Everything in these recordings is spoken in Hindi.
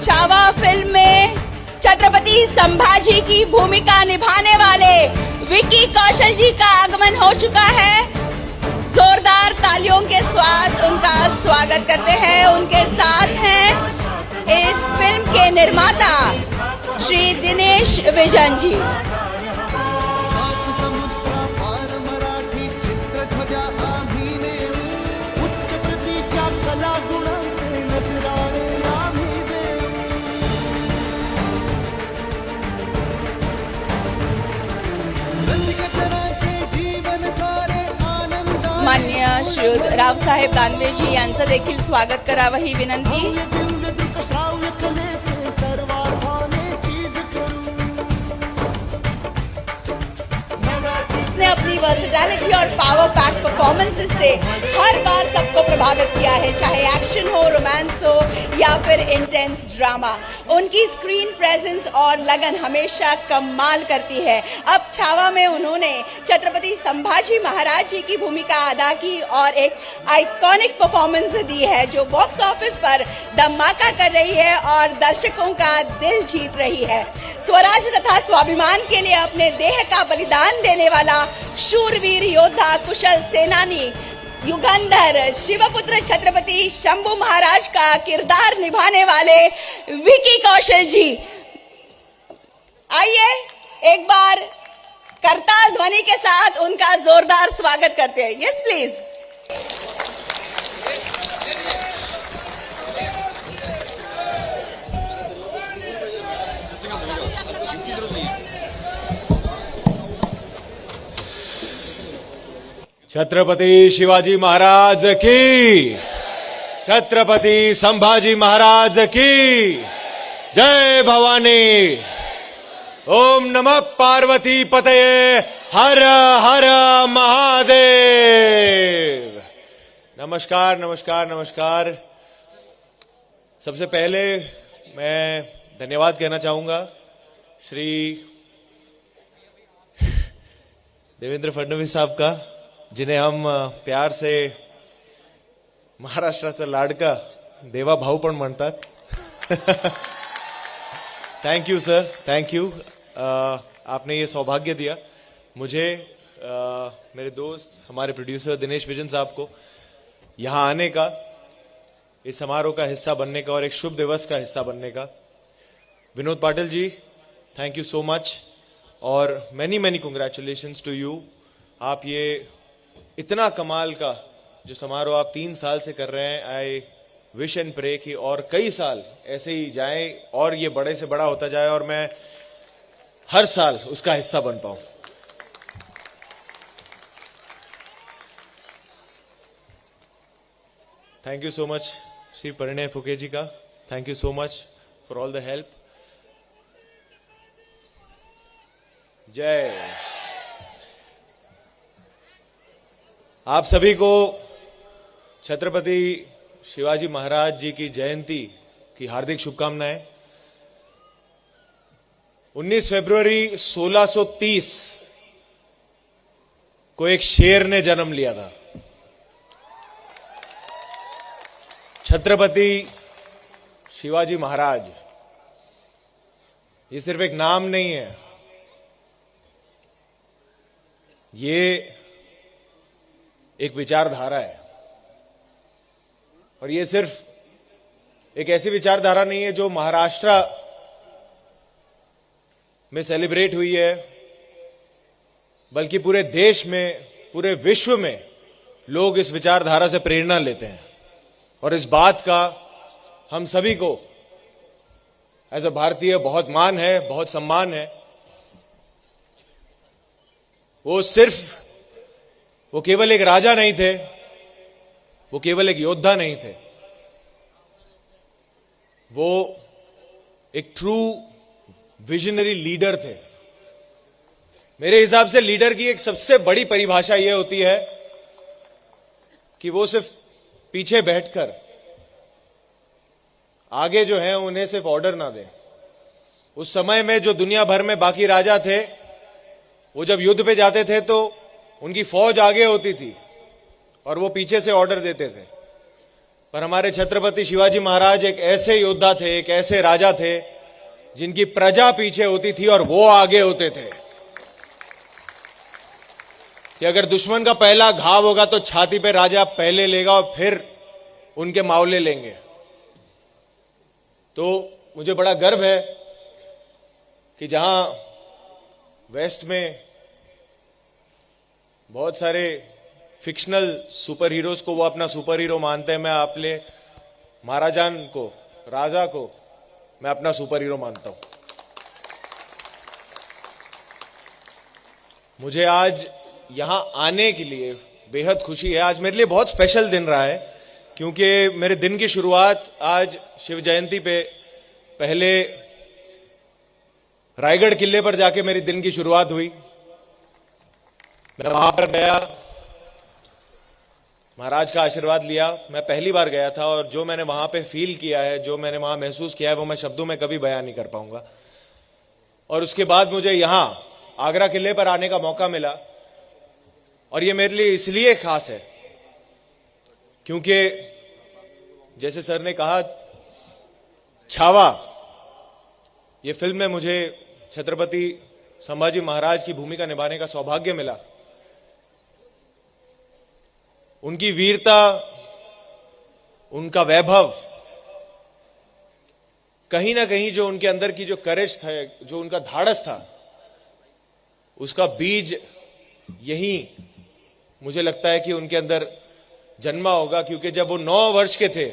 छावा फिल्म में छत्रपति संभाजी की भूमिका निभाने वाले विकी कौशल जी का आगमन हो चुका है। जोरदार तालियों के साथ उनका स्वागत करते हैं। उनके साथ हैं इस फिल्म के निर्माता श्री दिनेश विजन जी। माननीय श्रीयुत रावसाहेब दानवे जी यांचं देखील स्वागत करावं ही विनंती। ने अपनी वर्सेटैलिटी और पावर पैक परफॉर्मेंसेस से हर बार सबको प्रभावित किया है, चाहे एक्शन हो, रोमांस हो या फिर इंटेंस ड्रामा। उनकी स्क्रीन प्रेजेंस और लगन हमेशा कमाल करती है। अब छावा में उन्होंने छत्रपति संभाजी महाराज जी की भूमिका अदा की और एक आइकॉनिक परफॉर्मेंस दी है जो बॉक्स ऑफिस पर धमाका कर रही है और दर्शकों का दिल जीत रही है। स्वराज तथा स्वाभिमान के लिए अपने देह का बलिदान देने वाला शूरवीर योद्धा, कुशल सेनानी, युगंधर, शिवपुत्र छत्रपति शंभू महाराज का किरदार निभाने वाले विकी कौशल जी, आइए एक बार करताल ध्वनि के साथ उनका जोरदार स्वागत करते हैं। Yes please. छत्रपति शिवाजी महाराज की, छत्रपति संभाजी महाराज की जय भवानी। ओम नमः पार्वती पतये, हर हर महादेव। नमस्कार नमस्कार नमस्कार। सबसे पहले मैं धन्यवाद कहना चाहूंगा श्री देवेंद्र फडणवीस साहब का, जिन्हें हम प्यार से महाराष्ट्राचा लाडका देवा भाऊ पण म्हणतात। Thank you sir, thank you. आपने ये सौभाग्य दिया मुझे, मेरे दोस्त, हमारे प्रोड्यूसर दिनेश विजन साहब को यहाँ आने का, इस समारोह का हिस्सा बनने का और एक शुभ दिवस का हिस्सा बनने का। Vinod Patil ji, thank you so much और many many congratulations to you. आप ये इतना कमाल का जो समारोह आप 3 साल से कर रहे हैं, आई विश एंड प्रे कि और कई साल ऐसे ही जाएं और ये बड़े से बड़ा होता जाए और मैं हर साल उसका हिस्सा बन पाऊं। Thank you so much Shri Parinay Phuke जी का, thank you so much for all the help. जय। आप सभी को छत्रपति शिवाजी महाराज जी की जयंती की हार्दिक शुभकामनाएं। 19 फरवरी 1630 को एक शेर ने जन्म लिया था। छत्रपति शिवाजी महाराज ये सिर्फ एक नाम नहीं है, ये एक विचारधारा है। और ये सिर्फ एक ऐसी विचारधारा नहीं है जो महाराष्ट्र में सेलिब्रेट हुई है, बल्कि पूरे देश में, पूरे विश्व में लोग इस विचारधारा से प्रेरणा लेते हैं। और इस बात का हम सभी को एज अ भारतीय बहुत मान है, बहुत सम्मान है। वो केवल एक राजा नहीं थे, वो केवल एक योद्धा नहीं थे, वो एक ट्रू विजनरी लीडर थे। मेरे हिसाब से लीडर की एक सबसे बड़ी परिभाषा यह होती है कि वो सिर्फ पीछे बैठकर आगे जो है उन्हें सिर्फ ऑर्डर ना दें। उस समय में जो दुनिया भर में बाकी राजा थे, वो जब युद्ध पे जाते थे तो उनकी फौज आगे होती थी और वो पीछे से ऑर्डर देते थे। पर हमारे छत्रपति शिवाजी महाराज एक ऐसे योद्धा थे, एक ऐसे राजा थे जिनकी प्रजा पीछे होती थी और वो आगे होते थे कि अगर दुश्मन का पहला घाव होगा तो छाती पे राजा पहले लेगा और फिर उनके मावले लेंगे। तो मुझे बड़ा गर्व है कि जहां वेस्ट में बहुत सारे फिक्शनल सुपर हीरोज को वो अपना सुपर हीरो मानते हैं, मैं आपले महाराजान को, राजा को मैं अपना सुपर हीरो मानता हूं। मुझे आज यहां आने के लिए बेहद खुशी है। आज मेरे लिए बहुत स्पेशल दिन रहा है क्योंकि मेरे दिन की शुरुआत आज शिव जयंती पे पहले रायगढ़ किले पर जाके मेरी दिन की शुरुआत हुई। मैं वहां पर गया, महाराज का आशीर्वाद लिया। मैं पहली बार गया था और जो मैंने वहां पे फील किया है, जो मैंने वहां महसूस किया है, वो मैं शब्दों में कभी बयान नहीं कर पाऊंगा। और उसके बाद मुझे यहां आगरा किले पर आने का मौका मिला और ये मेरे लिए इसलिए खास है क्योंकि जैसे सर ने कहा, छावा ये फिल्म में मुझे छत्रपति संभाजी महाराज की भूमिका निभाने का सौभाग्य मिला। उनकी वीरता, उनका वैभव, कहीं ना कहीं जो उनके अंदर की जो करेज था, जो उनका धाड़स था, उसका बीज यही मुझे लगता है कि उनके अंदर जन्मा होगा। क्योंकि जब वो 9 वर्ष के थे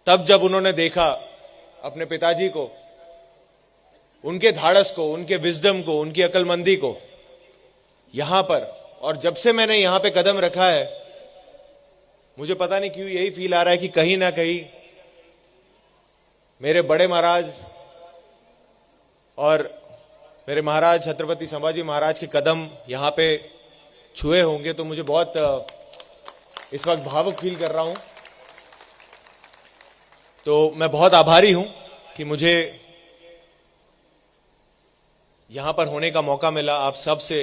तब जब उन्होंने देखा अपने पिताजी को, उनके धाड़स को, उनके विजडम को, उनकी अक्लमंदी को यहां पर, और जब से मैंने यहां पे कदम रखा है मुझे पता नहीं क्यों यही फील आ रहा है कि कहीं ना कहीं मेरे बड़े महाराज और मेरे महाराज छत्रपति संभाजी महाराज के कदम यहां पे छुए होंगे। तो मुझे बहुत इस वक्त भावुक फील कर रहा हूं। तो मैं बहुत आभारी हूं कि मुझे यहां पर होने का मौका मिला, आप सब से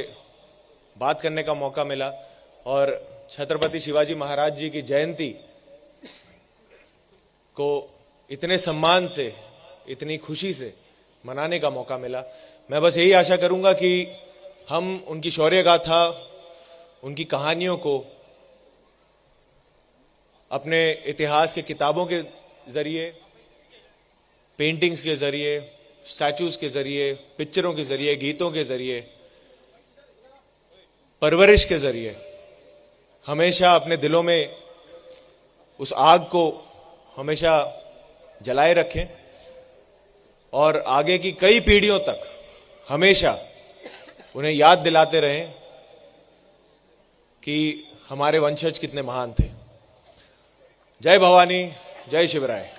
बात करने का मौका मिला और छत्रपति शिवाजी महाराज जी की जयंती को इतने सम्मान से, इतनी खुशी से मनाने का मौका मिला। मैं बस यही आशा करूंगा कि हम उनकी शौर्य गाथा, उनकी कहानियों को अपने इतिहास के किताबों के जरिए, पेंटिंग्स के जरिए, स्टैचूज के जरिए, पिक्चरों के जरिए, गीतों के जरिए, परवरिश के जरिए हमेशा अपने दिलों में उस आग को हमेशा जलाए रखें और आगे की कई पीढ़ियों तक हमेशा उन्हें याद दिलाते रहें कि हमारे वंशज कितने महान थे। जय भवानी, जय शिवराय।